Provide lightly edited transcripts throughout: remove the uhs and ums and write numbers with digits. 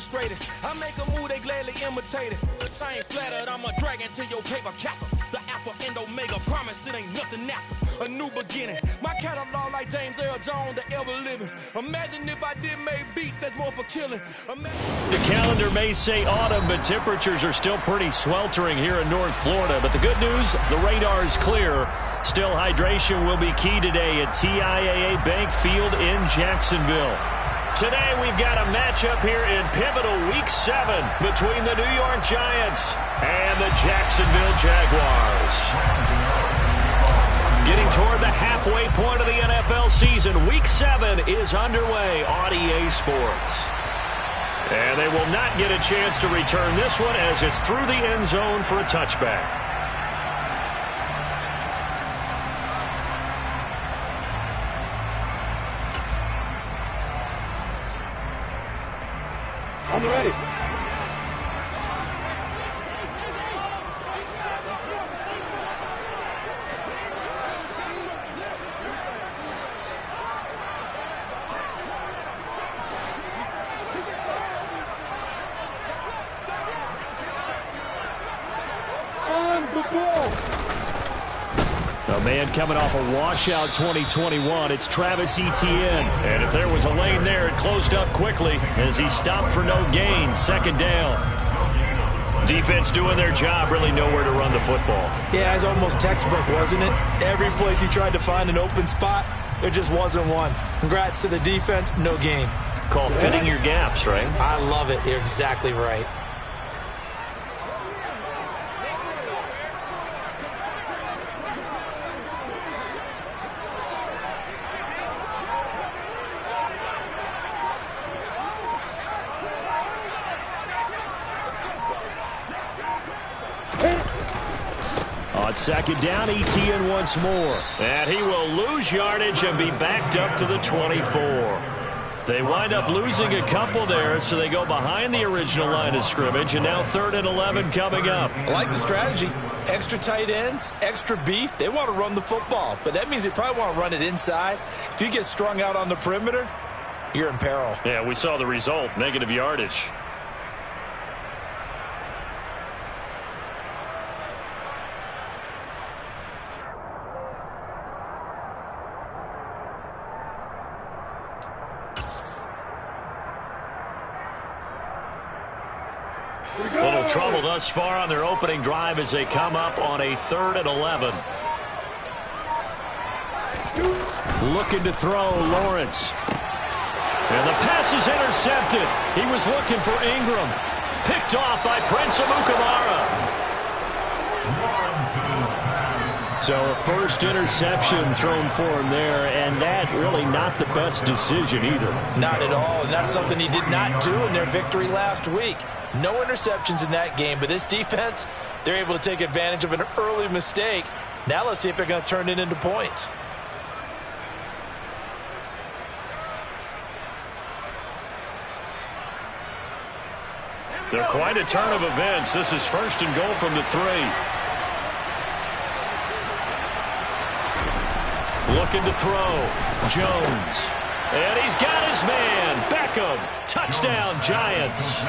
illustrated. I make a move, they gladly imitate it. I ain't flattered, I'm a dragon to your paper castle. The Alpha and Omega, promise it ain't nothing after. A new beginning. My catalog like James Earl Jones, the ever living. Imagine if I did make beats that's more for killing. The calendar may say autumn, but temperatures are still pretty sweltering here in North Florida. But the good news, the radar is clear. Still, hydration will be key today at TIAA Bank Field in Jacksonville. Today, we've got a matchup here in pivotal Week 7 between the New York Giants and the Jacksonville Jaguars. Getting toward the halfway point of the NFL season, Week 7 is underway on EA Sports. And they will not get a chance to return this one as it's through the end zone for a touchback. I'm ready. A man coming off a washout 2021, it's Travis Etienne. And if there was a lane there, it closed up quickly as he stopped for no gain. Second down. Defense doing their job, really nowhere to run the football. Yeah, it's almost textbook, wasn't it? Every place he tried to find an open spot, there just wasn't one. Congrats to the defense, no gain. Called fitting your gaps, right? I love it. You're exactly right. On second down, Etienne once more. And he will lose yardage and be backed up to the 24. They wind up losing a couple there, so they go behind the original line of scrimmage, and now 3rd and 11 coming up. I like the strategy. Extra tight ends, extra beef. They want to run the football, but that means they probably want to run it inside. If you get strung out on the perimeter, you're in peril. Yeah, we saw the result, negative yardage. Little trouble thus far on their opening drive as they come up on a 3rd and 11. Looking to throw, Lawrence. And the pass is intercepted. He was looking for Ingram. Picked off by Prince Amukamara. So a first interception thrown for him there, and that really not the best decision either. Not at all, and that's something he did not do in their victory last week. No interceptions in that game, but this defense, they're able to take advantage of an early mistake. Now let's see if they're going to turn it into points. They're quite a turn of events. This is 1st and goal from the 3. Looking to throw. Jones. And he's got his man. Beckham. Touchdown, Giants.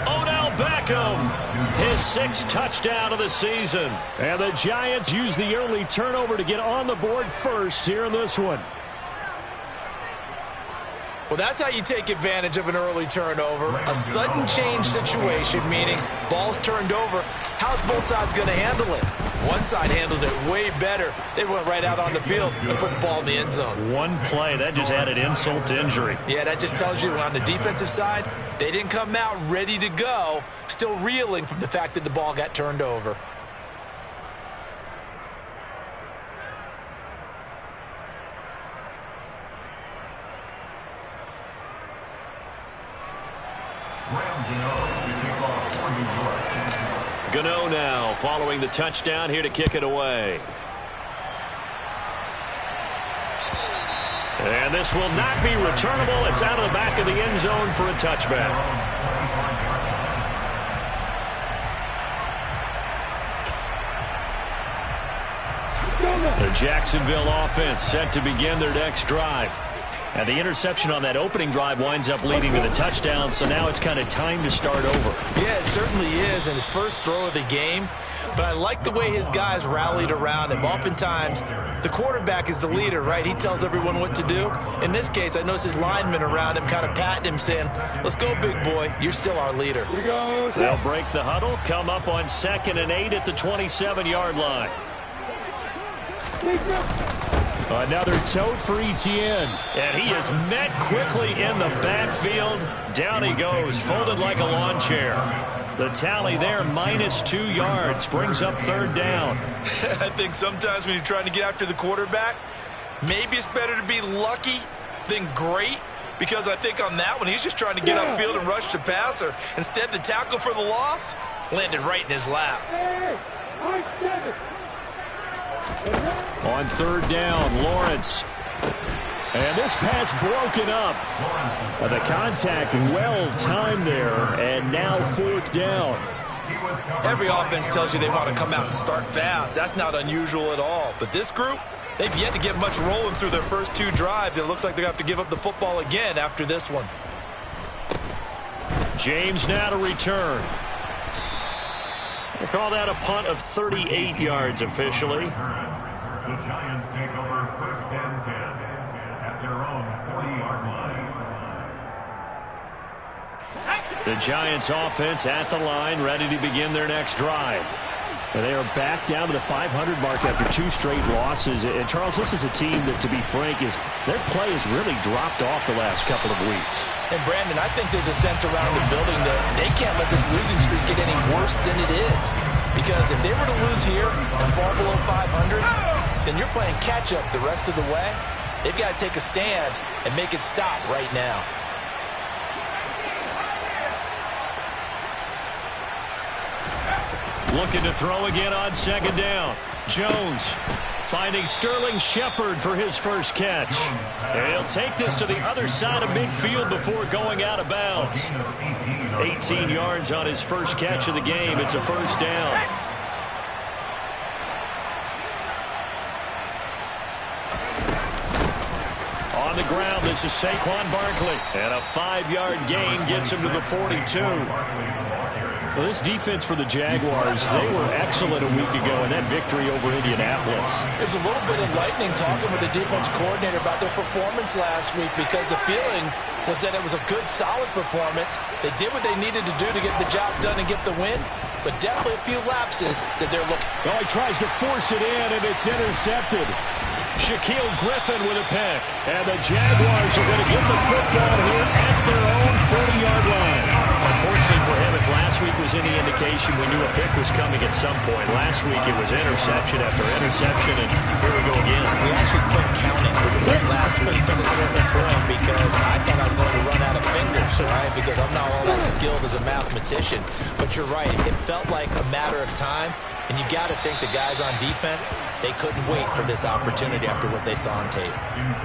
Odell Beckham. His 6th touchdown of the season. And the Giants use the early turnover to get on the board first here in this one. Well, that's how you take advantage of an early turnover. A sudden change situation, meaning ball's turned over. How's both sides going to handle it? One side handled it way better. They went right out on the field and put the ball in the end zone. One play, that just added insult to injury. Yeah, that just tells you on the defensive side, they didn't come out ready to go, still reeling from the fact that the ball got turned over. Gano now following the touchdown here to kick it away. And this will not be returnable. It's out of the back of the end zone for a touchback. The Jacksonville offense set to begin their next drive. And the interception on that opening drive winds up leading to the touchdown, so now it's kind of time to start over. Yeah, it certainly is, and his first throw of the game. But I like the way his guys rallied around him. Oftentimes, the quarterback is the leader, right? He tells everyone what to do. In this case, I noticed his linemen around him kind of patting him, saying, let's go, big boy. You're still our leader. They'll break the huddle, come up on 2nd and 8 at the 27-yard line. Another tote for Etienne. And he is met quickly in the backfield. Down he goes, folded like a lawn chair. The tally there, -2 yards, brings up 3rd down. I think sometimes when you're trying to get after the quarterback, maybe it's better to be lucky than great. Because I think on that one, he's just trying to get upfield and rush the passer. Instead, the tackle for the loss landed right in his lap. On 3rd down, Lawrence. And this pass broken up. The contact well-timed there, and now 4th down. Every offense tells you they want to come out and start fast. That's not unusual at all. But this group, they've yet to get much rolling through their first 2 drives. It looks like they're going to have to give up the football again after this one. James now to return. They call that a punt of 38 yards officially. The Giants take over 1st and 10 at their own 40-yard line. The Giants offense at the line, ready to begin their next drive. And they are back down to the 500 mark after 2 straight losses. And, Charles, this is a team that, to be frank, their play has really dropped off the last couple of weeks. And, Brandon, I think there's a sense around the building that they can't let this losing streak get any worse than it is. Because if they were to lose here and fall below 500, then you're playing catch-up the rest of the way. They've got to take a stand and make it stop right now. Looking to throw again on 2nd down. Jones finding Sterling Shepard for his first catch. And he'll take this to the other side of midfield before going out of bounds. 18 yards on his first catch of the game. It's a 1st down. On the ground, this is Saquon Barkley. And a 5-yard gain gets him to the 42. Well, this defense for the Jaguars, they were excellent a week ago in that victory over Indianapolis. There's a little bit of lightning talking with the defense coordinator about their performance last week because the feeling was that it was a good, solid performance. They did what they needed to do to get the job done and get the win, but definitely a few lapses that they're looking. Oh, he tries to force it in, and it's intercepted. Shaquille Griffin with a pick. And the Jaguars are going to get the football here at their own 40-yard line. Unfortunately for him, if last week was any indication, we knew a pick was coming at some point. Last week it was interception after interception, and here we go again. We actually quit counting last week at a certain point because I thought I was going to run out of fingers, right? Because I'm not all that skilled as a mathematician. But you're right. It felt like a matter of time. And you got to think the guys on defense, they couldn't wait for this opportunity after what they saw on tape.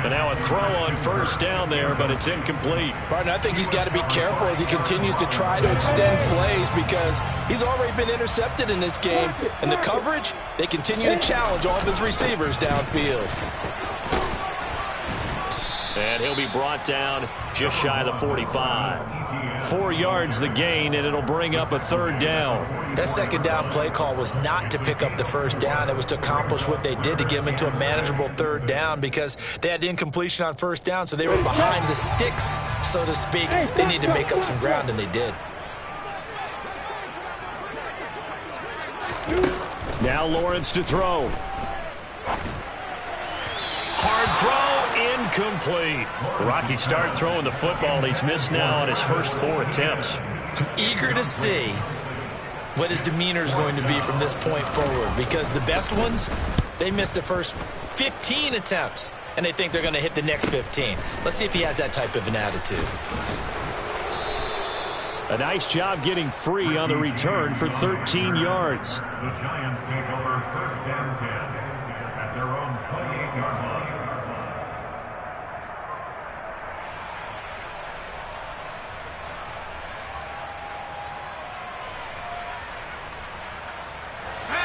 And now a throw on 1st down there, but it's incomplete. Partner, I think he's got to be careful as he continues to try to extend plays because he's already been intercepted in this game. And the coverage, they continue to challenge all of his receivers downfield. And he'll be brought down just shy of the 45. 4 yards the gain, and it'll bring up a 3rd down. That 2nd down play call was not to pick up the 1st down. It was to accomplish what they did to get them into a manageable 3rd down because they had incompletion on 1st down, so they were behind the sticks, so to speak. They needed to make up some ground, and they did. Now Lawrence to throw. Hard throw, incomplete. Rocky start throwing the football. He's missed now on his first 4 attempts. I'm eager to see what his demeanor is going to be from this point forward because the best ones, they missed the first 15 attempts, and they think they're going to hit the next 15. Let's see if he has that type of an attitude. A nice job getting free on the return for 13 yards. The Giants take over 1st and 10 at their own 28-yard line.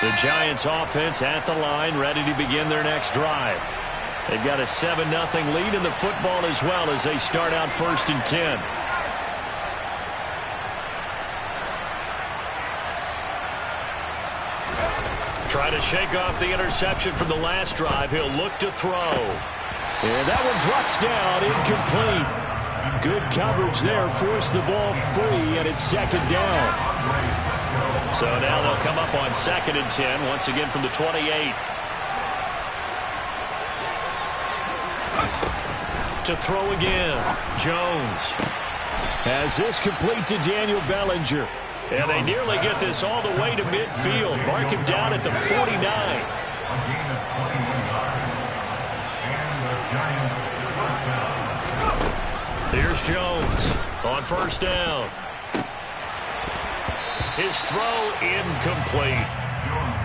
The Giants offense at the line, ready to begin their next drive. They've got a 7-0 lead in the football as well as they start out 1st and 10. Try to shake off the interception from the last drive. He'll look to throw. And that one drops down, incomplete. Good coverage there, forced the ball free, and it's 2nd down. So now they'll come up on 2nd and 10, once again from the 28. To throw again, Jones has this complete to Daniel Bellinger. And they nearly get this all the way to midfield. Mark him down at the 49. Here's Jones on 1st down. His throw incomplete.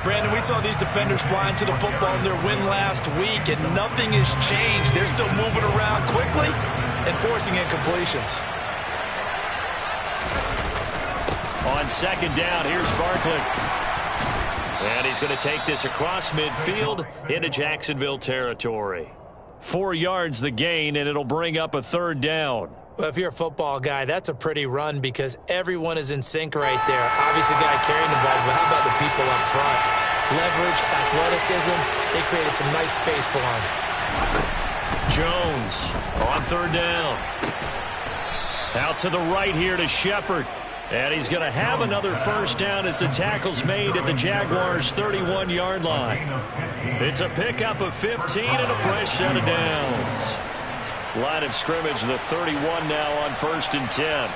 Brandon, we saw these defenders flying to the football in their win last week, and nothing has changed. They're still moving around quickly and forcing incompletions. On 2nd down, here's Barkley. And he's going to take this across midfield into Jacksonville territory. 4 yards the gain, and it'll bring up a 3rd down. Well, if you're a football guy, that's a pretty run because everyone is in sync right there. Obviously, the guy carrying the ball, but how about the people up front? Leverage, athleticism, they created some nice space for him. Jones on 3rd down. Out to the right here to Shepard. And he's going to have another 1st down as the tackle's made at the Jaguars' 31-yard line. It's a pickup of 15 and a fresh set of downs. Line of scrimmage, the 31 now on 1st and 10.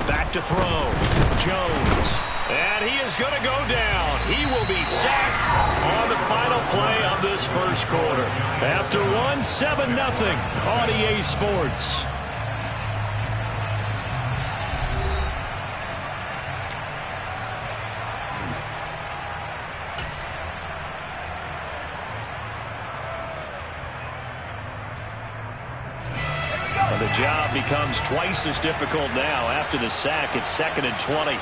Back to throw. Jones. And he is going to go down. He will be sacked on the final play of this 1st quarter. After 7-0 on EA Sports. And the job becomes twice as difficult now after the sack. It's 2nd and 20.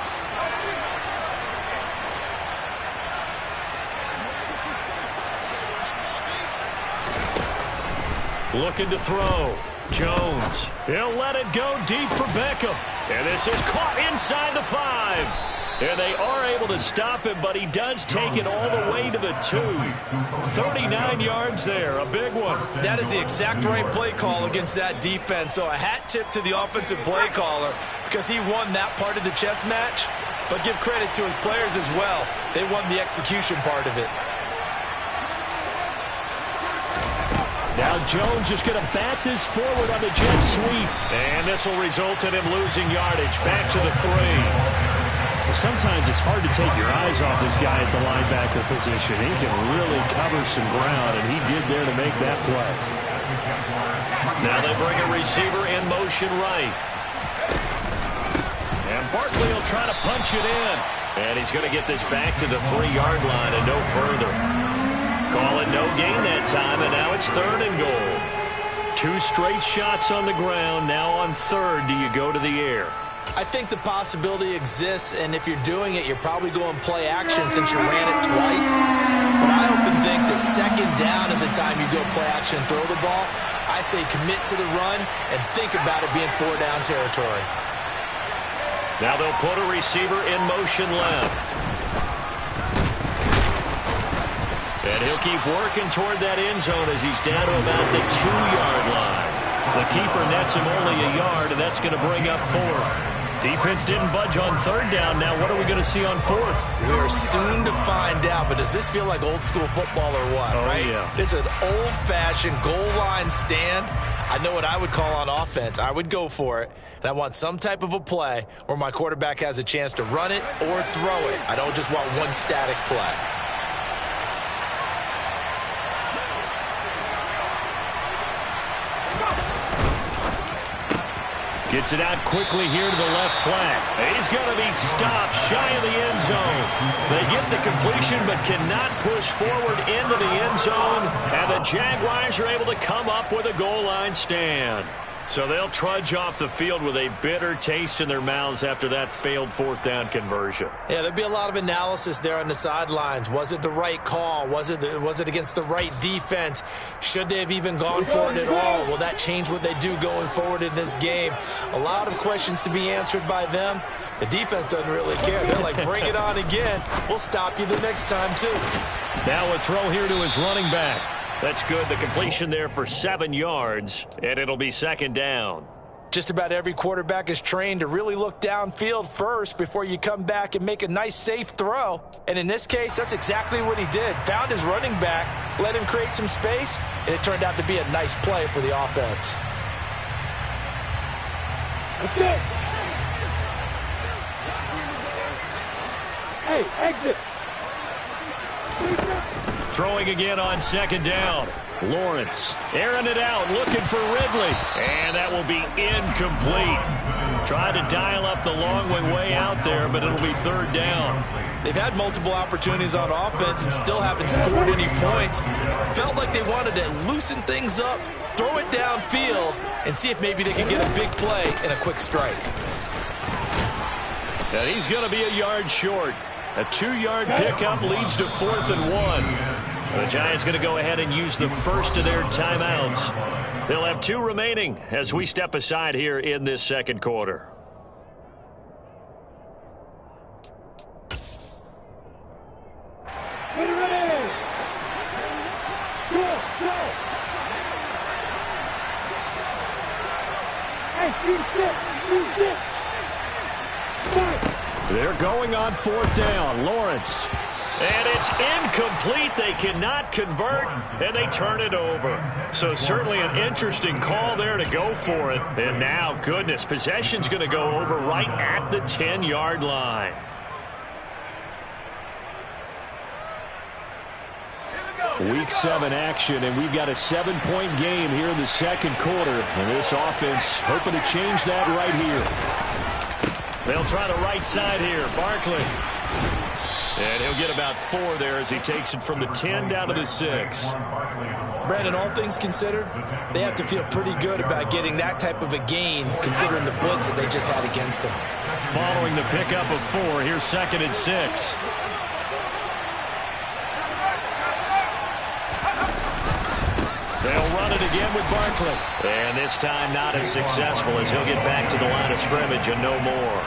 Looking to throw. Jones. He'll let it go deep for Beckham. And this is caught inside the 5. And they are able to stop him, but he does take it all the way to the 2. 39 yards there, a big one. That is the exact right play call against that defense. So a hat tip to the offensive play caller because he won that part of the chess match. But give credit to his players as well. They won the execution part of it. Now Jones is going to bat this forward on the jet sweep. And this will result in him losing yardage. Back to the 3. Sometimes it's hard to take your eyes off this guy at the linebacker position. He can really cover some ground, and he did there to make that play. Now they bring a receiver in motion right. And Barkley will try to punch it in. And he's going to get this back to the 3-yard line and no further. Call it no gain that time, and now it's 3rd and goal. 2 straight shots on the ground. Now on 3rd, do you go to the air? I think the possibility exists, and if you're doing it, you're probably going play action since you ran it twice. But I often think that 2nd down is the time you go play action and throw the ball. I say commit to the run and think about it being 4-down territory. Now they'll put a receiver in motion left. And he'll keep working toward that end zone as he's down to about the 2-yard line. The keeper nets him only a yard, and that's going to bring up 4th. Defense didn't budge on 3rd down. Now what are we going to see on 4th? We are soon to find out, but does this feel like old school football or what, right? Yeah. This is an old-fashioned goal line stand. I know what I would call on offense. I would go for it, and I want some type of a play where my quarterback has a chance to run it or throw it. I don't just want one static play. Gets it out quickly here to the left flank. He's going to be stopped shy of the end zone. They get the completion but cannot push forward into the end zone. And the Jaguars are able to come up with a goal line stand. So they'll trudge off the field with a bitter taste in their mouths after that failed fourth down conversion. Yeah, there'll be a lot of analysis there on the sidelines. Was it the right call? Was it against the right defense? Should they have even gone for it at all? Will that change what they do going forward in this game? A lot of questions to be answered by them. The defense doesn't really care. They're like, bring it on again. We'll stop you the next time, too. Now a throw here to his running back. That's good. The completion there for 7 yards, and it'll be second down. Just about every quarterback is trained to really look downfield first before you come back and make a nice, safe throw. And in this case, that's exactly what he did. Found his running back, let him create some space, and it turned out to be a nice play for the offense. Okay. Hey, exit. Throwing again on second down. Lawrence airing it out, looking for Ridley. And that will be incomplete. Tried to dial up the long way out there, but it'll be third down. They've had multiple opportunities on offense and still haven't scored any points. Felt like they wanted to loosen things up, throw it downfield, and see if maybe they could get a big play and a quick strike. And he's going to be a yard short. A 2-yard pickup leads to 4th and 1. The Giants going to go ahead and use the first of their timeouts. They'll have 2 remaining as we step aside here in this second quarter. Ready. Go. Hey, shoot it. They're going on 4th down. Lawrence. And it's incomplete. They cannot convert, and they turn it over. So certainly an interesting call there to go for it. And now, goodness, possession's going to go over right at the 10-yard line. Week 7 action, and we've got a 7-point game here in the second quarter. And this offense hoping to change that right here. They'll try the right side here. Barkley. And he'll get about 4 there as he takes it from the 10 down to the 6. Brandon, all things considered, they have to feel pretty good about getting that type of a gain considering the blitz that they just had against them. Following the pickup of 4, here's 2nd and 6. They'll run it again with Barkley. And this time not as successful as he'll get back to the line of scrimmage and no more.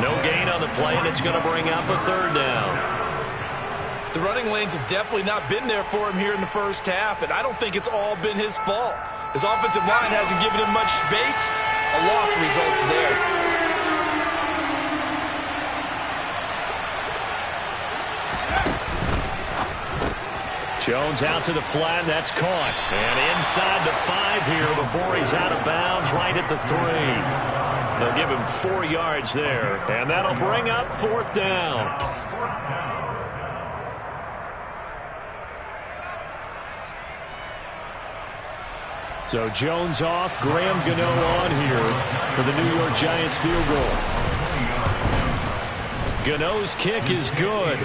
No gain on the play, and it's going to bring up a 3rd down. The running lanes have definitely not been there for him here in the first half, and I don't think it's all been his fault. His offensive line hasn't given him much space. A loss results there. Jones out to the flat, and that's caught. And inside the 5 here before he's out of bounds, right at the 3. They'll give him 4 yards there, and that'll bring up 4th down. So Jones off, Graham Gano on here for the New York Giants field goal. Gano's kick is good.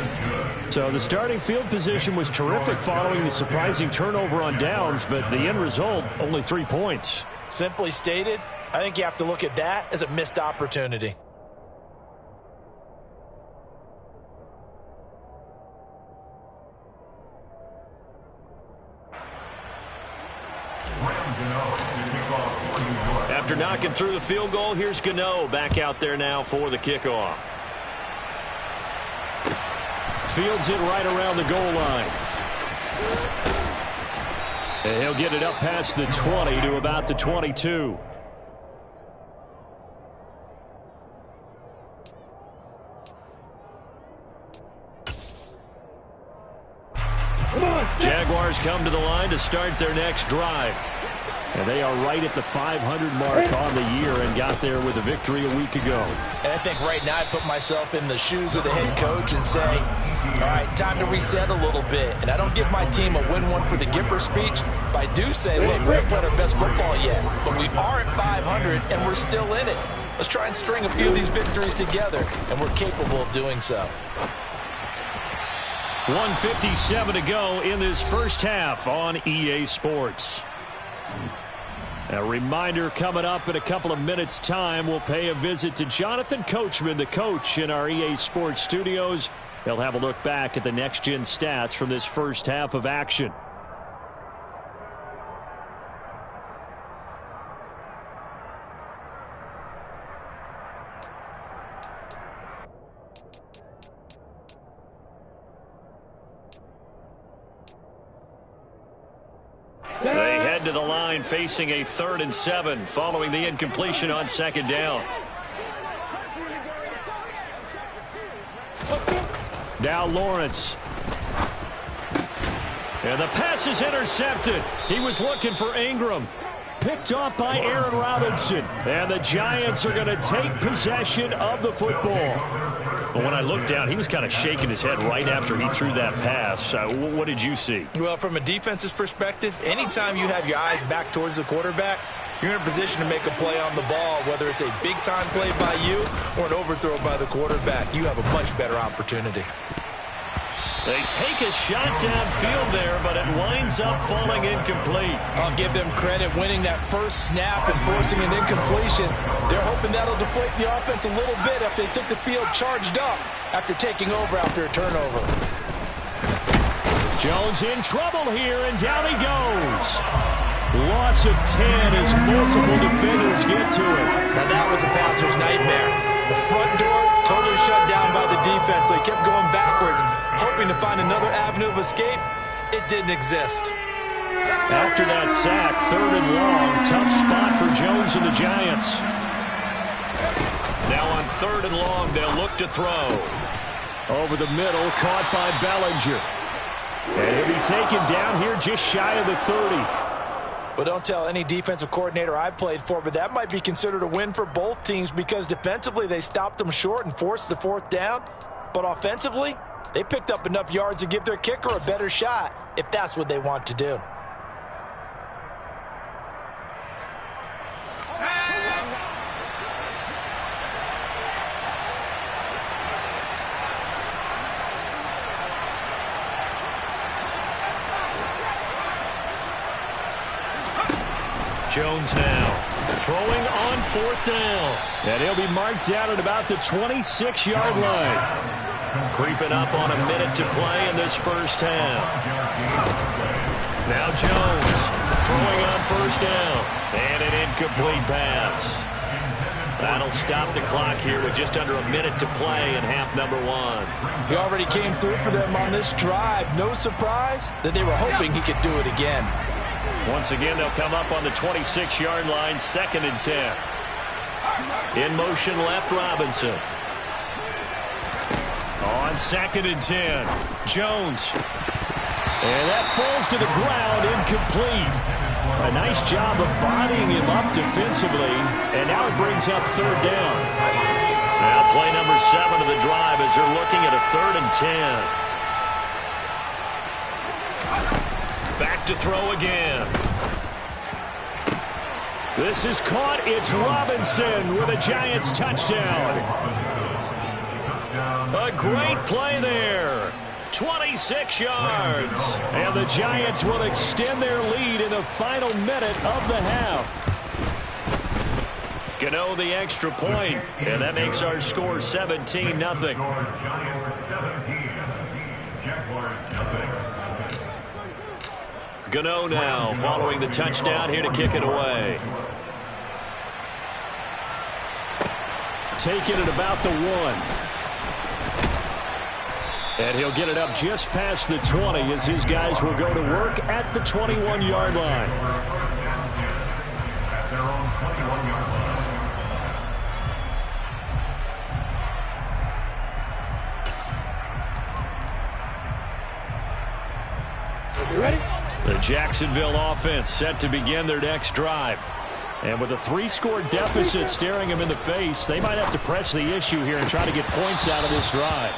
So the starting field position was terrific following the surprising turnover on downs, but the end result, only 3 points. Simply stated, I think you have to look at that as a missed opportunity. After knocking through the field goal, here's Gano back out there now for the kickoff. Fields it right around the goal line. And he'll get it up past the 20 to about the 22. Jaguars come to the line to start their next drive. And they are right at the 500 mark on the year and got there with a victory a week ago. And I think right now I put myself in the shoes of the head coach and say, all right, time to reset a little bit. And I don't give my team a win one for the Gipper speech, but I do say, look, we haven't played our best football yet, but we are at 500 and we're still in it. Let's try and string a few of these victories together, and we're capable of doing so. 1:57 to go in this first half on EA Sports. A reminder coming up in a couple of minutes' time. We'll pay a visit to Jonathan Coachman, the coach in our EA Sports studios. He'll have a look back at the next-gen stats from this first half of action. They head to the line facing a 3rd and 7 following the incompletion on 2nd down. Now Lawrence. And the pass is intercepted. He was looking for Ingram. Picked off by Aaron Robinson. And the Giants are going to take possession of the football. Well, when I looked down, he was kind of shaking his head right after he threw that pass. What did you see? Well, from a defense's perspective, anytime you have your eyes back towards the quarterback, you're in a position to make a play on the ball, whether it's a big-time play by you or an overthrow by the quarterback. You have a much better opportunity. They take a shot downfield there, but it winds up falling incomplete. I'll give them credit winning that first snap and forcing an incompletion. They're hoping that'll deflate the offense a little bit if they took the field charged up after taking over after a turnover. Jones in trouble here, and down he goes. Loss of 10 as multiple defenders get to it. Now that was a passer's nightmare. The front door totally shut down by the defense, so he kept going backwards, hoping to find another avenue of escape. It didn't exist. After that sack, 3rd and long, tough spot for Jones and the Giants. Now on 3rd and long, they'll look to throw. Over the middle, caught by Bellinger. And he'll be taken down here just shy of the 30. Well, don't tell any defensive coordinator I played for, but that might be considered a win for both teams because defensively they stopped them short and forced the 4th down. But offensively, they picked up enough yards to give their kicker a better shot if that's what they want to do. Jones now throwing on 4th down. And he'll be marked down at about the 26-yard line. Creeping up on a minute to play in this first half. Now Jones throwing on 1st down. And an incomplete pass. That'll stop the clock here with just under a minute to play in half number 1. He already came through for them on this drive. No surprise that they were hoping he could do it again. Once again, they'll come up on the 26-yard line, 2nd and 10. In motion left, Robinson. On 2nd and 10, Jones. And that falls to the ground, incomplete. A nice job of bodying him up defensively, and now it brings up 3rd down. Now play number 7 of the drive as they're looking at a 3rd and 10. Back to throw again. This is caught. It's Robinson with a Giants touchdown. A great play there. 26 yards. And the Giants will extend their lead in the final minute of the half. Gano the extra point, and that makes our score 17-0. Giants 17, Jaguars nothing. Gano now following the touchdown here to kick it away. Taking it about the 1. And he'll get it up just past the 20 as his guys will go to work at the 21-yard line. At their own 21-yard line. You ready? The Jacksonville offense set to begin their next drive. And with a 3-score deficit staring them in the face, they might have to press the issue here and try to get points out of this drive.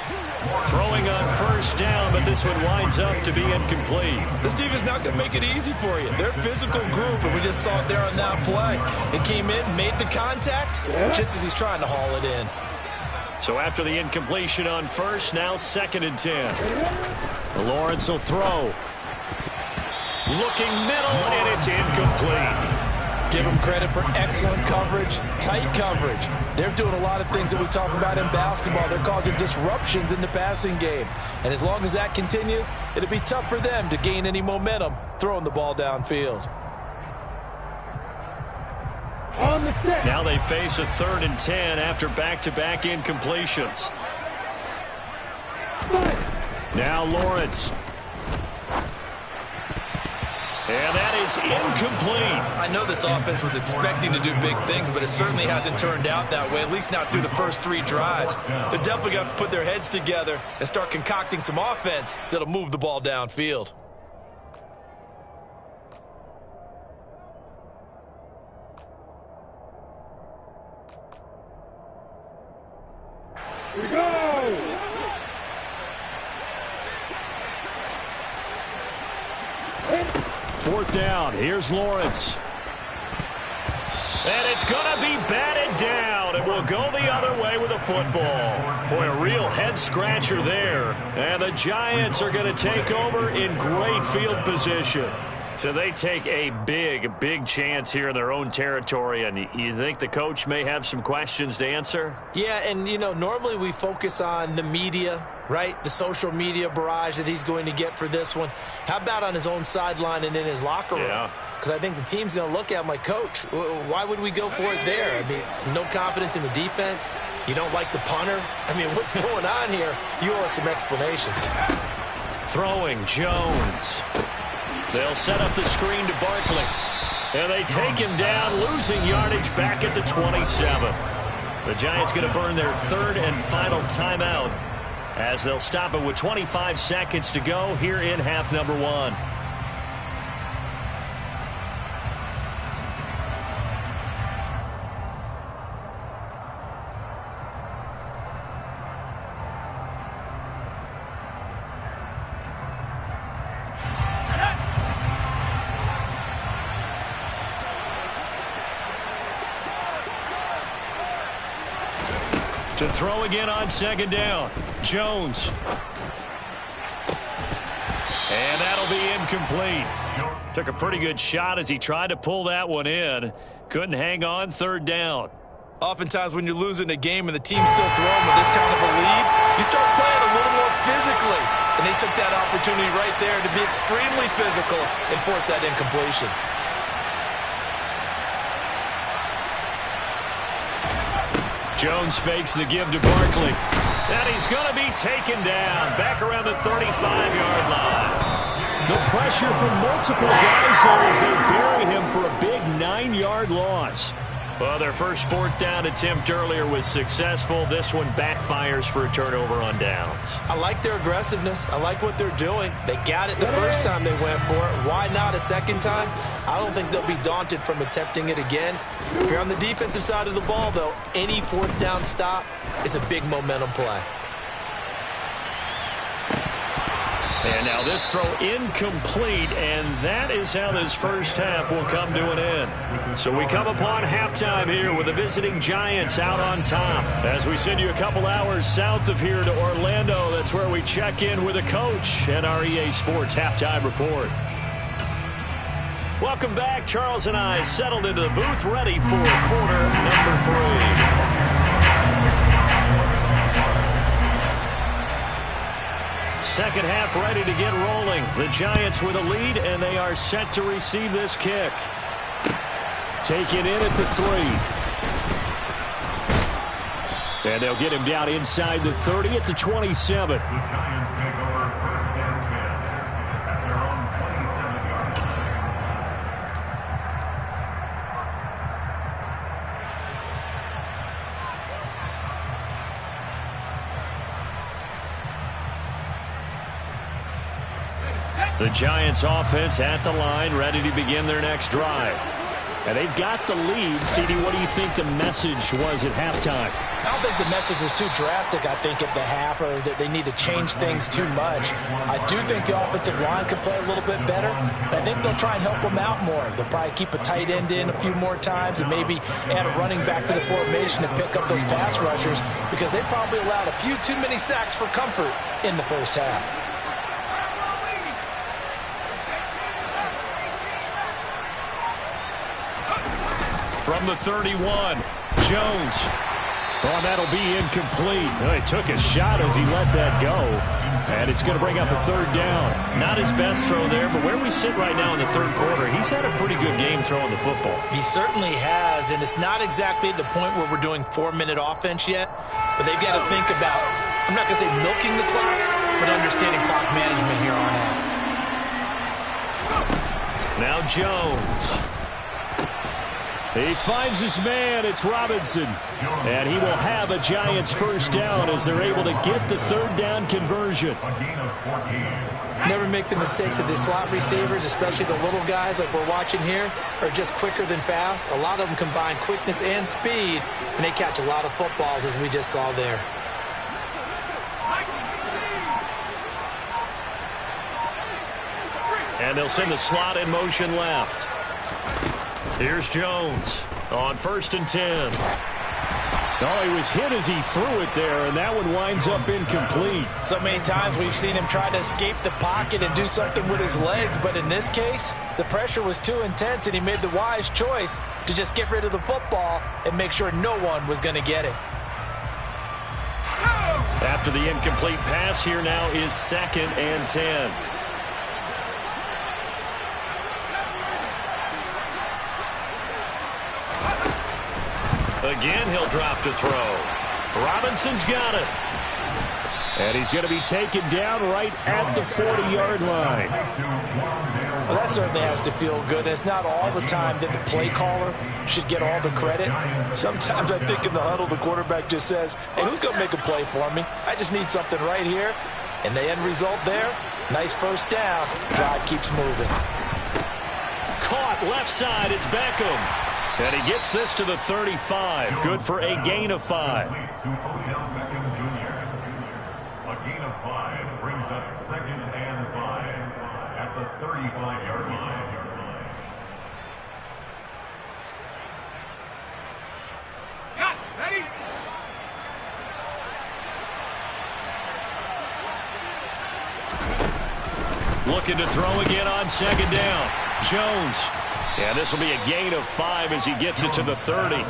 Throwing on 1st down, but this one winds up to be incomplete. This defense not going to make it easy for you. They're a physical group, and we just saw it there on that play. It came in, made the contact, just as he's trying to haul it in. So after the incompletion on 1st, now 2nd and 10. Lawrence will throw. Looking middle, and it's incomplete. Give them credit for excellent coverage, tight coverage. They're doing a lot of things that we talk about in basketball. They're causing disruptions in the passing game. And as long as that continues, it'll be tough for them to gain any momentum throwing the ball downfield. On the set. Now they face a 3rd and 10 after back-to-back incompletions. Now Lawrence. And that is incomplete. I know this offense was expecting to do big things, but it certainly hasn't turned out that way, at least not through the first 3 drives. They're definitely going to have to put their heads together and start concocting some offense that'll move the ball downfield. Here we go. 4th down. Here's Lawrence. And it's going to be batted down. It will go the other way with a football. Boy, a real head-scratcher there. And the Giants are going to take over in great field position. So they take a big chance here in their own territory, and you think the coach may have some questions to answer? Yeah, and, you know, normally we focus on the media, right? The social media barrage that he's going to get for this one. How about on his own sideline and in his locker room? Yeah. Because I think the team's going to look at him like, Coach, why would we go for it there? I mean, no confidence in the defense. You don't like the punter. I mean, what's going on here? You owe us some explanations. Throwing Jones. They'll set up the screen to Barkley. And they take him down, losing yardage back at the 27. The Giants going to burn their 3rd and final timeout as they'll stop it with 25 seconds to go here in half number 1. To throw again on 2nd down. Jones. And that'll be incomplete. Took a pretty good shot as he tried to pull that one in. Couldn't hang on. 3rd down. Oftentimes when you're losing a game and the team's still throwing with this kind of a lead, you start playing a little more physically. And they took that opportunity right there to be extremely physical and force that incompletion. Jones fakes the give to Barkley. And he's going to be taken down back around the 35-yard line. The pressure from multiple guys there as they bury him for a big 9-yard loss. Well, their first 4th down attempt earlier was successful. This one backfires for a turnover on downs. I like their aggressiveness. I like what they're doing. They got it the first time they went for it. Why not a second time? I don't think they'll be daunted from attempting it again. If you're on the defensive side of the ball, though, any 4th down stop is a big momentum play. And now this throw incomplete, and that is how this first half will come to an end. So we come upon halftime here with the visiting Giants out on top. As we send you a couple hours south of here to Orlando, that's where we check in with the coach and our EA Sports Halftime Report. Welcome back. Charles and I settled into the booth, ready for quarter number 3. Second half ready to get rolling. The Giants with a lead, and they are set to receive this kick. Take it in at the 3. And they'll get him down inside the 30 at the 27. The Giants take over 1st and 10 at their own 27-yard line. The Giants offense at the line, ready to begin their next drive. And they've got the lead. CD, what do you think the message was at halftime? I don't think the message was too drastic, I think, at the half, or that they need to change things too much. I do think the offensive line could play a little bit better. And I think they'll try and help them out more. They'll probably keep a tight end in a few more times and maybe add a running back to the formation to pick up those pass rushers, because they probably allowed a few too many sacks for comfort in the first half. from the 31. Jones. Oh, that'll be incomplete. He took a shot as he let that go. And it's going to bring up a third down. Not his best throw there, but where we sit right now in the third quarter, he's had a pretty good game throwing the football. He certainly has, and it's not exactly at the point where we're doing 4-minute offense yet, but they've got to think about, I'm not going to say milking the clock, but understanding clock management here on out. Now Jones. He finds his man. It's Robinson. And he will have a Giants first down as they're able to get the third down conversion. Never make the mistake that the slot receivers, especially the little guys like we're watching here, are just quicker than fast. A lot of them combine quickness and speed, and they catch a lot of footballs as we just saw there. And they'll send the slot in motion left. Here's Jones on 1st and 10. Oh, he was hit as he threw it there, and that one winds up incomplete. So many times we've seen him try to escape the pocket and do something with his legs, but in this case, the pressure was too intense, and he made the wise choice to just get rid of the football and make sure no one was going to get it. After the incomplete pass, here now is 2nd and 10. Again, he'll drop to throw. Robinson's got it. And he's going to be taken down right at the 40-yard line. Well, that certainly has to feel good. And it's not all the time that the play caller should get all the credit. Sometimes I think in the huddle, the quarterback just says, hey, who's going to make a play for me? I just need something right here. And the end result there, nice first down. Drive keeps moving. Caught left side. It's Beckham. And he gets this to the 35. Good for a gain of 5. A gain of 5 brings up 2nd and 5 at the 35-yard line. Ready? Looking to throw again on 2nd down. Jones. Yeah, this will be a gain of 5 as he gets it to the 30.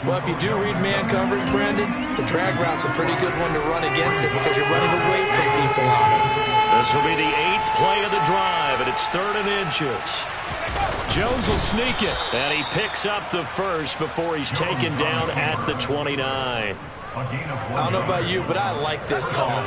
Well, if you do read man coverage, Brandon, the drag route's a pretty good one to run against it because you're running away from people on it. This will be the 8th play of the drive, and it's 3rd and inches. Jones will sneak it, and he picks up the first before he's taken down at the 29. I don't know about you, but I like this call.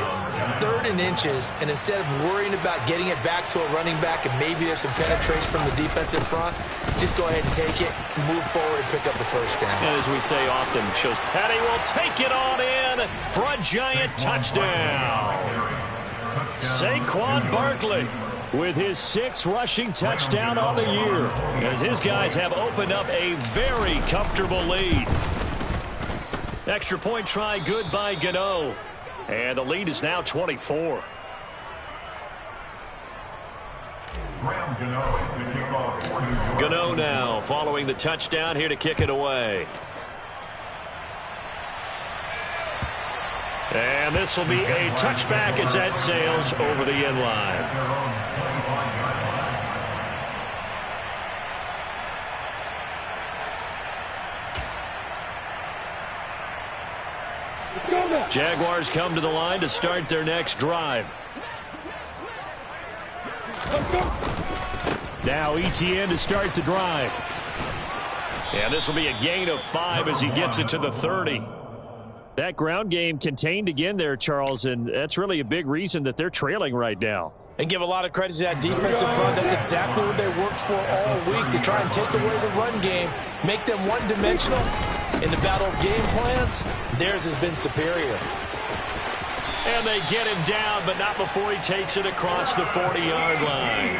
3rd and inches, and instead of worrying about getting it back to a running back and maybe there's some penetration from the defensive front, just go ahead and take it, move forward, and pick up the first down. And as we say often, shows Petty will take it on in for a Giant touchdown. Saquon Barkley with his 6th rushing touchdown on the year, as his guys have opened up a very comfortable lead. Extra point try good by Gano. And the lead is now 24. Gano now following the touchdown here to kick it away. And this will be a touchback as that sails over the end line. Jaguars come to the line to start their next drive. Now ETN to start the drive. And this will be a gain of 5 as he gets it to the 30. That ground game contained again there, Charles, and that's really a big reason that they're trailing right now. And give a lot of credit to that defensive front. That's exactly what they worked for all week, to try and take away the run game, make them one-dimensional. In the battle of game plans, theirs has been superior. And they get him down, but not before he takes it across the 40-yard line.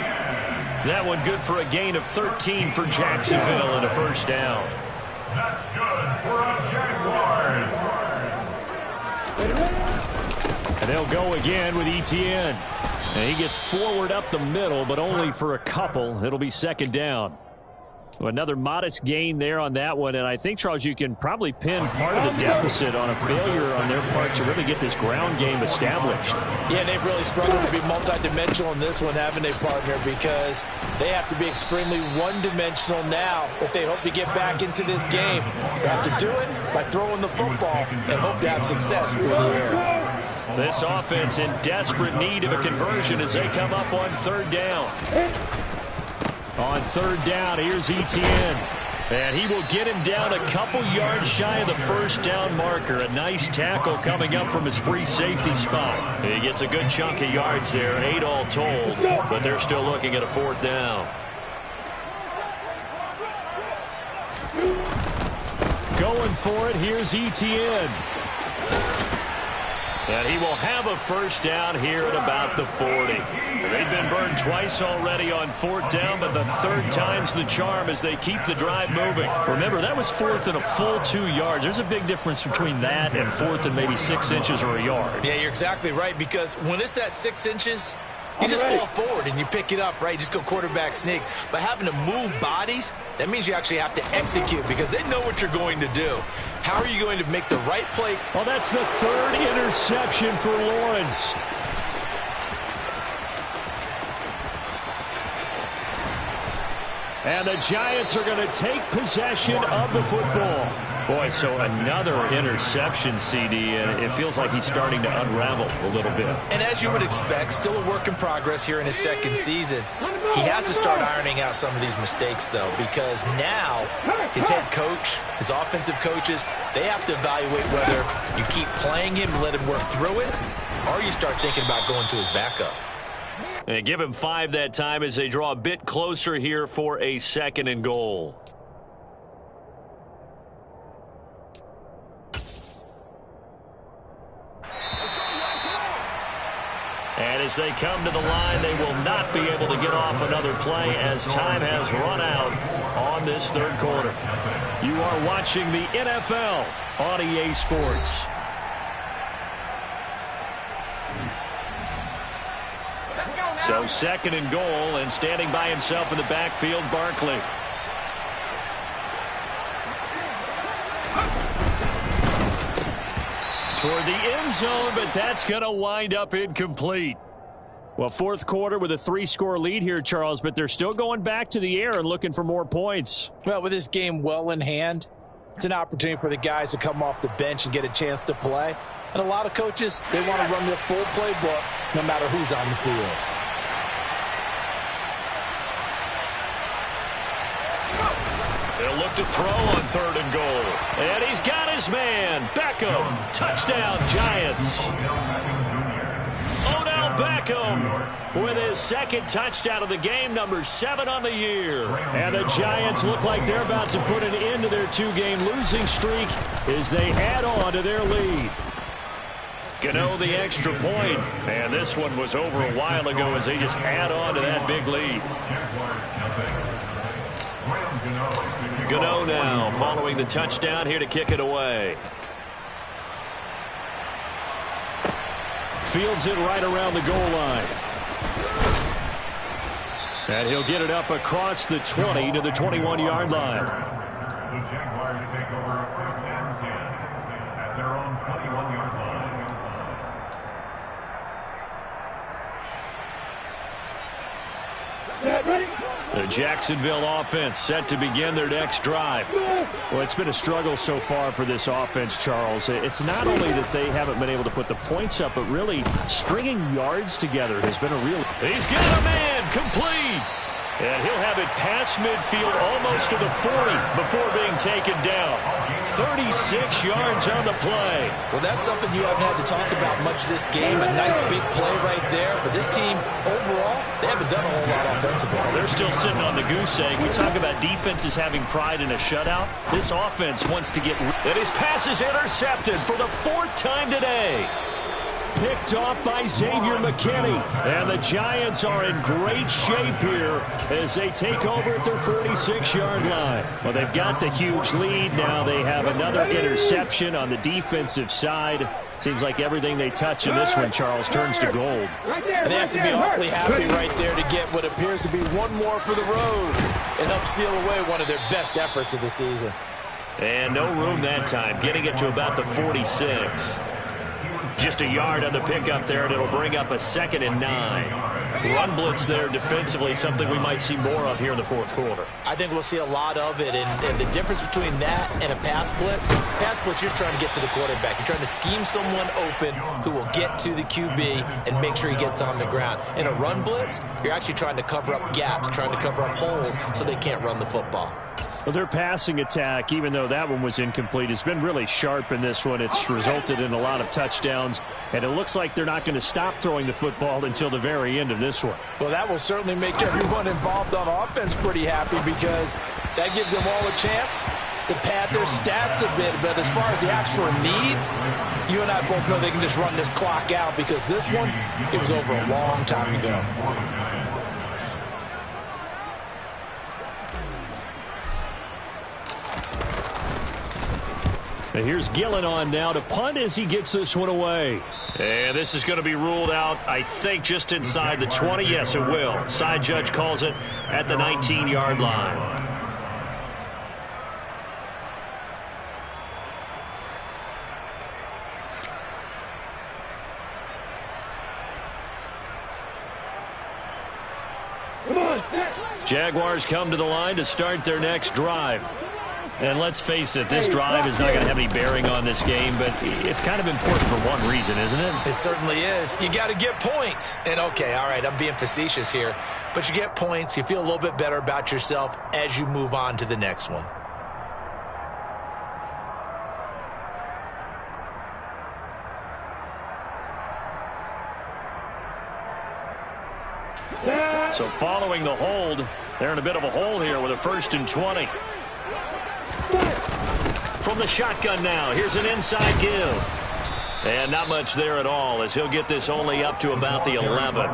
That one good for a gain of 13 for Jacksonville and a first down. That's good for a Jaguars. And they'll go again with ETN. And he gets forward up the middle, but only for a couple. It'll be 2nd down. Another modest gain there on that one, and I think, Charles, you can probably pin part of the deficit on a failure on their part to really get this ground game established. Yeah, they've really struggled to be multidimensional in this one, haven't they, partner? Because they have to be extremely one-dimensional now if they hope to get back into this game. They have to do it by throwing the football and hope to have success through the air. This offense in desperate need of a conversion as they come up on third down. On third down, here's Etienne. And he will get him down a couple yards shy of the first down marker. A nice tackle coming up from his free safety spot. He gets a good chunk of yards there, 8 all told, but they're still looking at a fourth down. Going for it, here's Etienne. And he will have a first down here at about the 40. They've been burned twice already on fourth down, but the third time's the charm as they keep the drive moving. Remember, that was fourth and a full 2 yards. There's a big difference between that and fourth and maybe 6 inches or a yard. Yeah, you're exactly right, because when it's at 6 inches, you just fall forward and you pick it up, right? You just go quarterback sneak. But having to move bodies, that means you actually have to execute because they know what you're going to do. How are you going to make the right play? Well, that's the third interception for Lawrence. And the Giants are going to take possession of the football. Boy, so another interception, CD, and it feels like he's starting to unravel a little bit. And as you would expect, still a work in progress here in his second season. He has to start ironing out some of these mistakes, though, because now his head coach, his offensive coaches, they have to evaluate whether you keep playing him and let him work through it, or you start thinking about going to his backup. And give him 5 that time as they draw a bit closer here for a 2nd and goal. And as they come to the line, they will not be able to get off another play as time has run out on this third quarter. You are watching the NFL on EA Sports. So 2nd and goal, and standing by himself in the backfield, Barkley. Toward the end zone, but that's going to wind up incomplete. Well, fourth quarter with a 3-score lead here, Charles, but they're still going back to the air and looking for more points. Well, with this game well in hand, it's an opportunity for the guys to come off the bench and get a chance to play. And a lot of coaches, they want to run their full playbook no matter who's on the field. They'll look to throw on 3rd and goal. And he's got his man. Beckham. Touchdown, Giants. Odell Beckham with his 2nd touchdown of the game, number 7 on the year. And the Giants look like they're about to put an end to their 2-game losing streak as they add on to their lead. Gano the extra point. And this one was over a while ago as they just add on to that big lead. Gano now following the touchdown here to kick it away. Fields it right around the goal line. And he'll get it up across the 20 to the 21-yard line. The Jaguars take over 1st and 10 at their own 21-yard line. The Jacksonville offense set to begin their next drive. Well, it's been a struggle so far for this offense, Charles. It's not only that they haven't been able to put the points up, but really stringing yards together has been a real... He's got a man complete. And he'll have it past midfield almost to the 40 before being taken down. 36 yards on the play. Well, that's something you haven't had to talk about much this game. A nice big play right there. But this team, overall, they haven't done a whole lot offensively. They're still sitting on the goose egg. We talk about defenses having pride in a shutout. This offense wants to get... And his pass is intercepted for the 4th time today. Picked off by Xavier McKinney. And the Giants are in great shape here as they take over at their 46-yard line. Well, they've got the huge lead. Now they have another interception on the defensive side. Seems like everything they touch in this one, Charles, turns to gold. And they have to be awfully happy right there to get what appears to be one more for the road and help seal away one of their best efforts of the season. And no room that time, getting it to about the 46. Just a yard on the pickup there, and it'll bring up a 2nd and 9. Run blitz there defensively, something we might see more of here in the fourth quarter. I think we'll see a lot of it, and the difference between that and a pass blitz, you're just trying to get to the quarterback. You're trying to scheme someone open who will get to the QB and make sure he gets on the ground. In a run blitz, you're actually trying to cover up gaps, trying to cover up holes so they can't run the football. Well, their passing attack, even though that one was incomplete, has been really sharp in this one. It's resulted in a lot of touchdowns, and it looks like they're not going to stop throwing the football until the very end of this one. Well, that will certainly make everyone involved on offense pretty happy because that gives them all a chance to pad their stats a bit. But as far as the actual need, you and I both know they can just run this clock out because this one, it was over a long time ago. And here's Gillen on now to punt as he gets this one away. And this is going to be ruled out, I think, just inside the 20. Yes, it will. Side judge calls it at the 19-yard line. Jaguars come to the line to start their next drive. And let's face it, this drive is not going to have any bearing on this game, but it's kind of important for one reason, isn't it? It certainly is. You got to get points. And, okay, all right, I'm being facetious here. But you get points. You feel a little bit better about yourself as you move on to the next one. So following the hold, they're in a bit of a hole here with a 1st and 20. From the shotgun now, here's an inside give. And not much there at all as he'll get this only up to about the 11.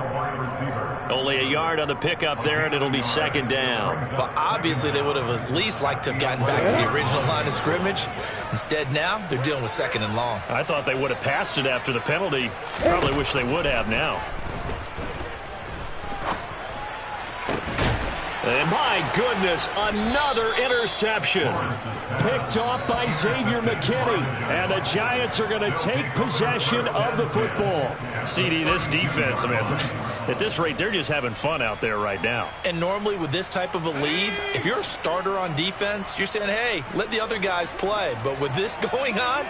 Only a yard on the pickup there, and it'll be 2nd down. Well, obviously they would have at least liked to have gotten back to the original line of scrimmage. Instead now, they're dealing with 2nd and long. I thought they would have passed it after the penalty. Probably wish they would have now. And my goodness, another interception. Picked off by Xavier McKinney. And the Giants are going to take possession of the football. CD, this defense, man, at this rate, they're just having fun out there right now. And normally with this type of a lead, if you're a starter on defense, you're saying, hey, let the other guys play. But with this going on,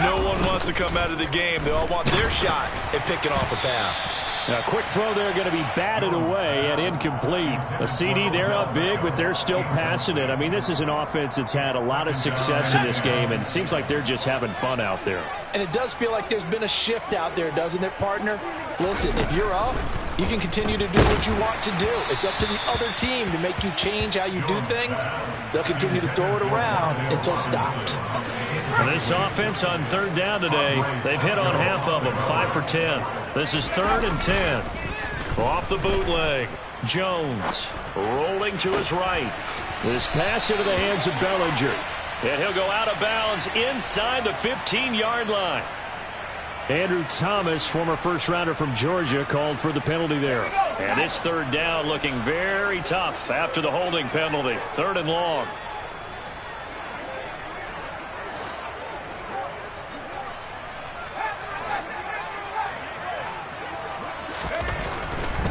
no one wants to come out of the game. They all want their shot at picking off a pass. Now, a quick throw there going to be batted away and incomplete. The CD, they're up big, but they're still passing it. I mean, this is an offense that's had a lot of success in this game, and it seems like they're just having fun out there. And it does feel like there's been a shift out there, doesn't it, partner? Listen, if you're up, you can continue to do what you want to do. It's up to the other team to make you change how you do things. They'll continue to throw it around until stopped. And this offense on 3rd down today, they've hit on half of them, 5 for 10. This is 3rd and 10. Off the bootleg, Jones rolling to his right. This pass into the hands of Bellinger. And he'll go out of bounds inside the 15-yard line. Andrew Thomas, former first-rounder from Georgia, called for the penalty there. And this 3rd down looking very tough after the holding penalty. 3rd and long.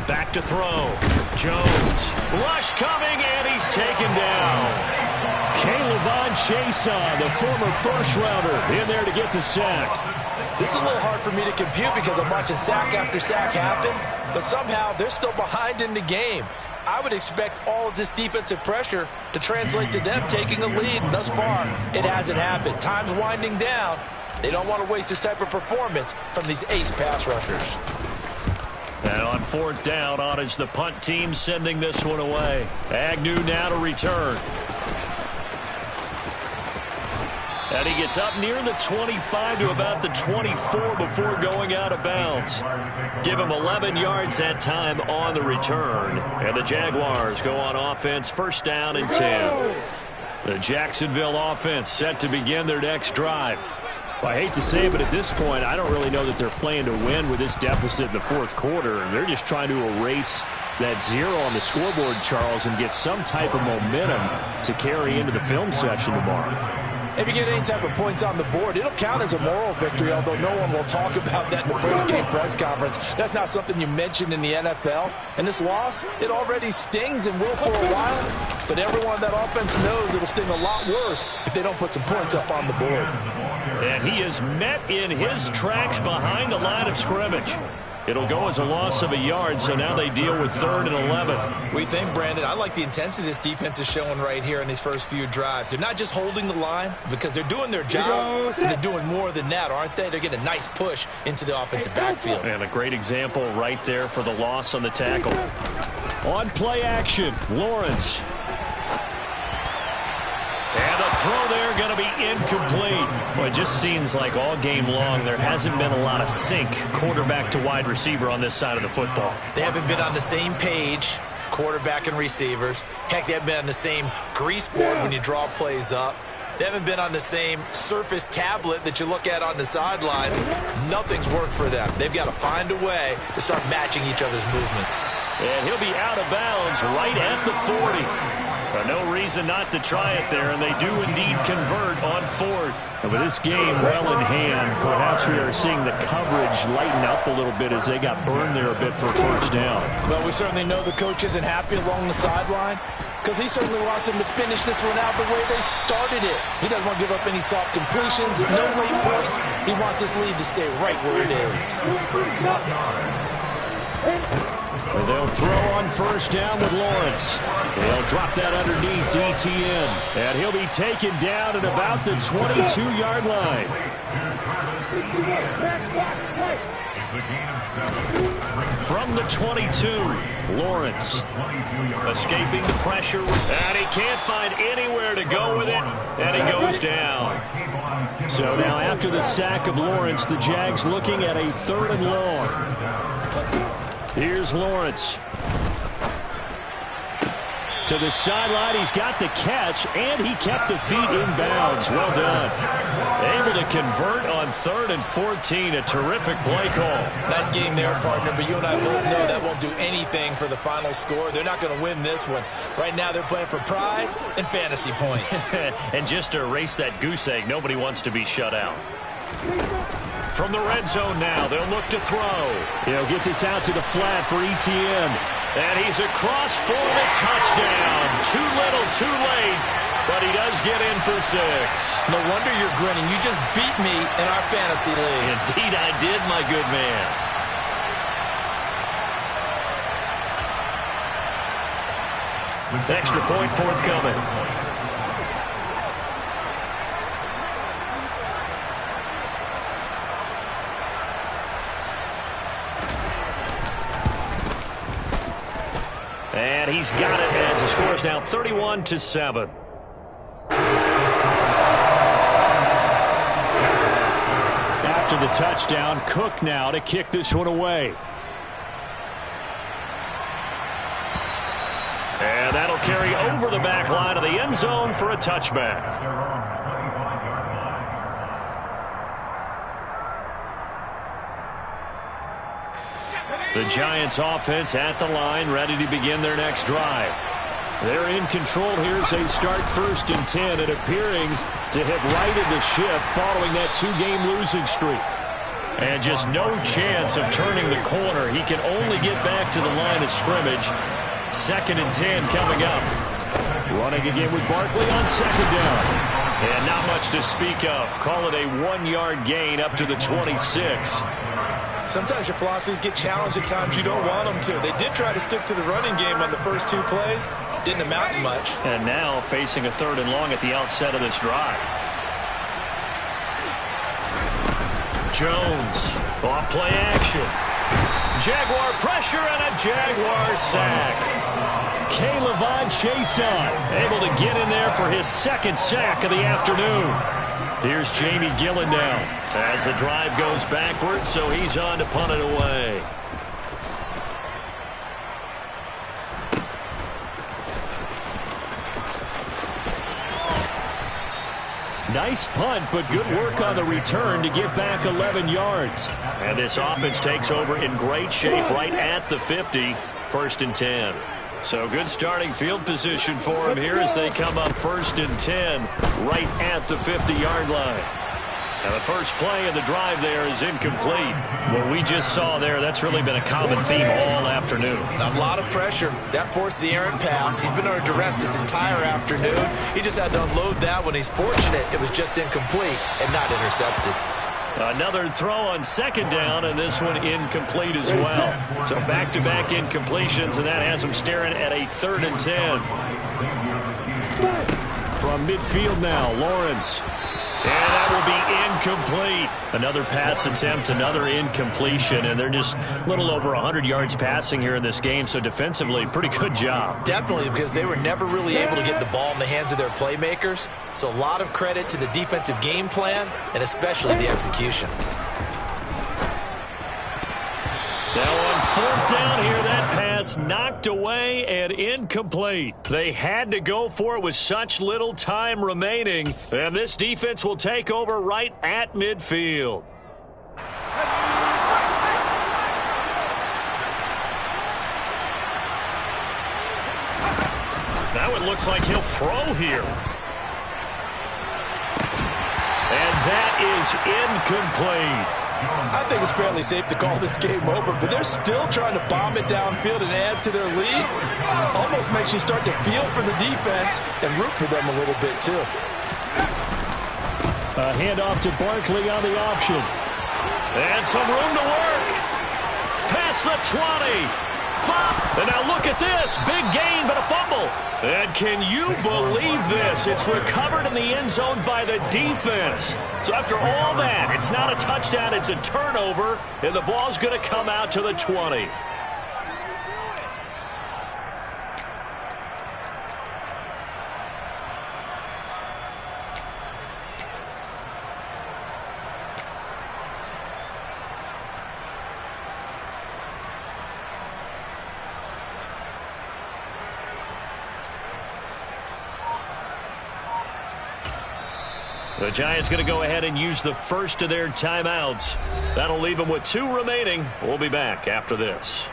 Back to throw. Jones. Rush coming, and he's taken down. K'Lavon Chaisson, the former first-rounder, in there to get the sack. This is a little hard for me to compute because I'm watching sack after sack happen, but somehow they're still behind in the game. I would expect all of this defensive pressure to translate to them taking a lead, and thus far, it hasn't happened. Time's winding down. They don't want to waste this type of performance from these ace pass rushers. And on 4th down, on is the punt team sending this one away. Agnew now to return. And he gets up near the 25 to about the 24 before going out of bounds. Give him 11 yards that time on the return. And the Jaguars go on offense, 1st down and 10. The Jacksonville offense set to begin their next drive. Well, I hate to say it, but at this point, I don't really know that they're playing to win with this deficit in the fourth quarter. They're just trying to erase that 0 on the scoreboard, Charles, and get some type of momentum to carry into the film section tomorrow. If you get any type of points on the board, it'll count as a moral victory, although no one will talk about that in the post-game press conference. That's not something you mentioned in the NFL. And this loss, it already stings and will for a while. But everyone on that offense knows it'll sting a lot worse if they don't put some points up on the board. And he is met in his tracks behind the line of scrimmage. It'll go as a loss of a yard, so now they deal with 3rd and 11. We think, Brandon, I like the intensity this defense is showing right here in these first few drives. They're not just holding the line because they're doing their job. They're doing more than that, aren't they? They're getting a nice push into the offensive backfield. And a great example right there for the loss on the tackle. On play action, Lawrence. And the throw there going to be incomplete. Well, it just seems like all game long there hasn't been a lot of sync quarterback to wide receiver on this side of the football. They haven't been on the same page, quarterback and receivers. Heck, they haven't been on the same grease board when you draw plays up. They haven't been on the same Surface tablet that you look at on the sidelines. Nothing's worked for them. They've got to find a way to start matching each other's movements. And he'll be out of bounds right at the 40. But no reason not to try it there, and they do indeed convert on 4th. And with this game well in hand, perhaps we are seeing the coverage lighten up a little bit as they got burned there a bit for first down. Well, we certainly know the coach isn't happy along the sideline because he certainly wants them to finish this one out the way they started it. He doesn't want to give up any soft completions, no late points. He wants his lead to stay right where it is. And they'll throw on first down with Lawrence. They'll drop that underneath to Etienne. And he'll be taken down at about the 22-yard line. From the 22, Lawrence escaping the pressure. And he can't find anywhere to go with it. And he goes down. So now after the sack of Lawrence, the Jags looking at a 3rd and long. Here's Lawrence. To the sideline, he's got the catch, and he kept the feet in bounds. Well done. Able to convert on 3rd and 14. A terrific play call. Nice game there, partner, but you and I both know that won't do anything for the final score. They're not going to win this one. Right now, they're playing for pride and fantasy points. And just to erase that goose egg, nobody wants to be shut out. From the red zone now, they'll look to throw. He'll get this out to the flat for Etienne. And he's across for the touchdown. Too little, too late, but he does get in for 6. No wonder you're grinning. You just beat me in our fantasy league. Indeed I did, my good man. Extra point forthcoming. And he's got it as the score is now 31-7. After the touchdown, Cook now to kick this one away. And that'll carry over the back line of the end zone for a touchback. The Giants offense at the line, ready to begin their next drive. They're in control here as they start 1st and 10 and appearing to have righted the ship following that 2-game losing streak. And just no chance of turning the corner. He can only get back to the line of scrimmage. 2nd and 10 coming up. Running again with Barkley on 2nd down. And not much to speak of. Call it a 1-yard gain up to the 26. Sometimes your philosophies get challenged at times you don't want them to. They did try to stick to the running game on the first 2 plays. Didn't amount to much. And now facing a 3rd and long at the outset of this drive. Jones, off play action. Jaguar pressure and a Jaguar sack. K'Lavon Chaisson able to get in there for his 2nd sack of the afternoon. Here's Jamie Gillen now as the drive goes backwards, so he's on to punt it away. nice punt, but good work on the return to get back 11 yards. And this offense takes over in great shape right at the 50, 1st and 10. So good starting field position for them here as they come up 1st and 10 right at the 50-yard line. And the first play of the drive there is incomplete. What we just saw there, that's really been a common theme all afternoon. A lot of pressure. That forced the errant pass. He's been under duress this entire afternoon. He just had to unload that one. He's fortunate it was just incomplete and not intercepted. Another throw on 2nd down, and this one incomplete as well. So back-to-back incompletions, and that has them staring at a 3rd and 10. From midfield now, Lawrence. And that will be incomplete. Another pass attempt, another incompletion, and they're just a little over 100 yards passing here in this game, so defensively, pretty good job. Definitely, because they were never really able to get the ball in the hands of their playmakers, so a lot of credit to the defensive game plan and especially the execution. Now on 4th down here, that pass knocked away and incomplete. They had to go for it with such little time remaining, and this defense will take over right at midfield. Now it looks like he'll throw here. And that is incomplete. I think it's fairly safe to call this game over, but they're still trying to bomb it downfield and add to their lead. Almost makes you start to feel for the defense and root for them a little bit, too. A handoff to Barkley on the option. And some room to work. Past the 20. And now look at this. Big gain, but a fumble. And can you believe this? It's recovered in the end zone by the defense. So after all that, it's not a touchdown, it's a turnover, and the ball's going to come out to the 20. The Giants going to go ahead and use the first of their timeouts. That'll leave them with 2 remaining. We'll be back after this.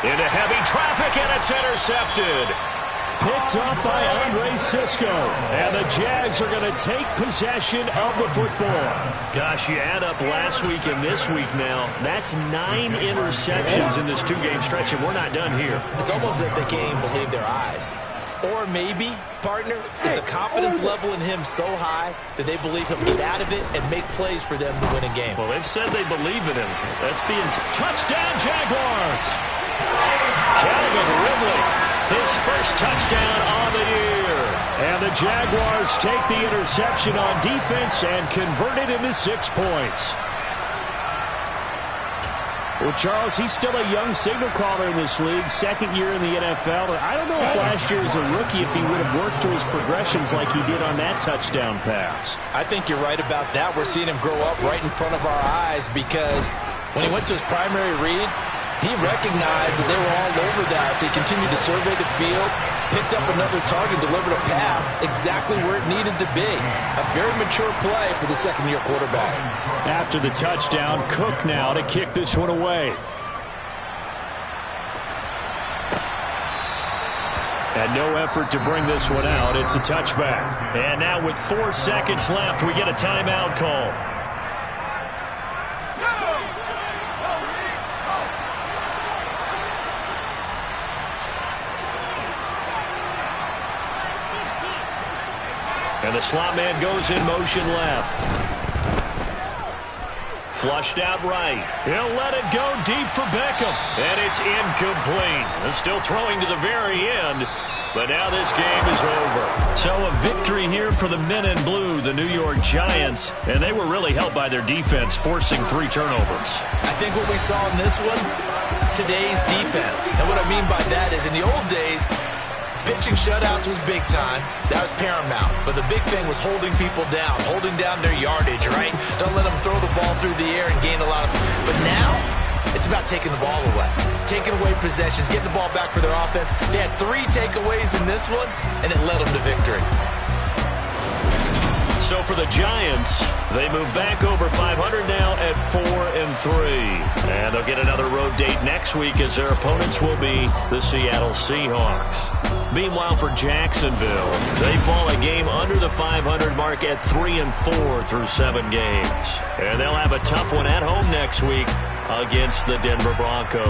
Into heavy traffic, and it's intercepted. Picked up by Andre Cisco. And the Jags are going to take possession of the football. Gosh, you add up last week and this week now, that's 9 interceptions in this 2-game stretch, and we're not done here. It's almost as if they can't even believe their eyes. Or maybe, partner, is the confidence level in him so high that they believe he'll get out of it and make plays for them to win a game. Well, they've said they believe in him. That's being touchdown, Jaguars. Calvin Ridley, his first touchdown on the year. And the Jaguars take the interception on defense and convert it into 6 points. Well, Charles, he's still a young signal caller in this league, 2nd year in the NFL. I don't know if last year as a rookie if he would have worked through his progressions like he did on that touchdown pass. I think you're right about that. We're seeing him grow up right in front of our eyes because when he went to his primary read, he recognized that they were all over that, so he continued to survey the field, picked up another target, delivered a pass exactly where it needed to be. A very mature play for the 2nd-year quarterback. After the touchdown, Cook now to kick this one away. And no effort to bring this one out. It's a touchback. And now with 4 seconds left, we get a timeout call. And the slot man goes in motion left. Flushed out right. He'll let it go deep for Beckham. And it's incomplete. Still throwing to the very end. But now this game is over. So a victory here for the men in blue, the New York Giants. And they were really helped by their defense, forcing 3 turnovers. I think what we saw in this one, today's defense. And what I mean by that is in the old days, pitching shutouts was big time. That was paramount. But the big thing was holding people down, holding down their yardage, right? Don't let them throw the ball through the air and gain a lot of... But now, it's about taking the ball away. Taking away possessions, getting the ball back for their offense. They had 3 takeaways in this one, and it led them to victory. So for the Giants, they move back over 500 now at 4-3. And they'll get another road date next week as their opponents will be the Seattle Seahawks. Meanwhile, for Jacksonville, they fall a game under the 500 mark at 3-4 through 7 games. And they'll have a tough one at home next week against the Denver Broncos.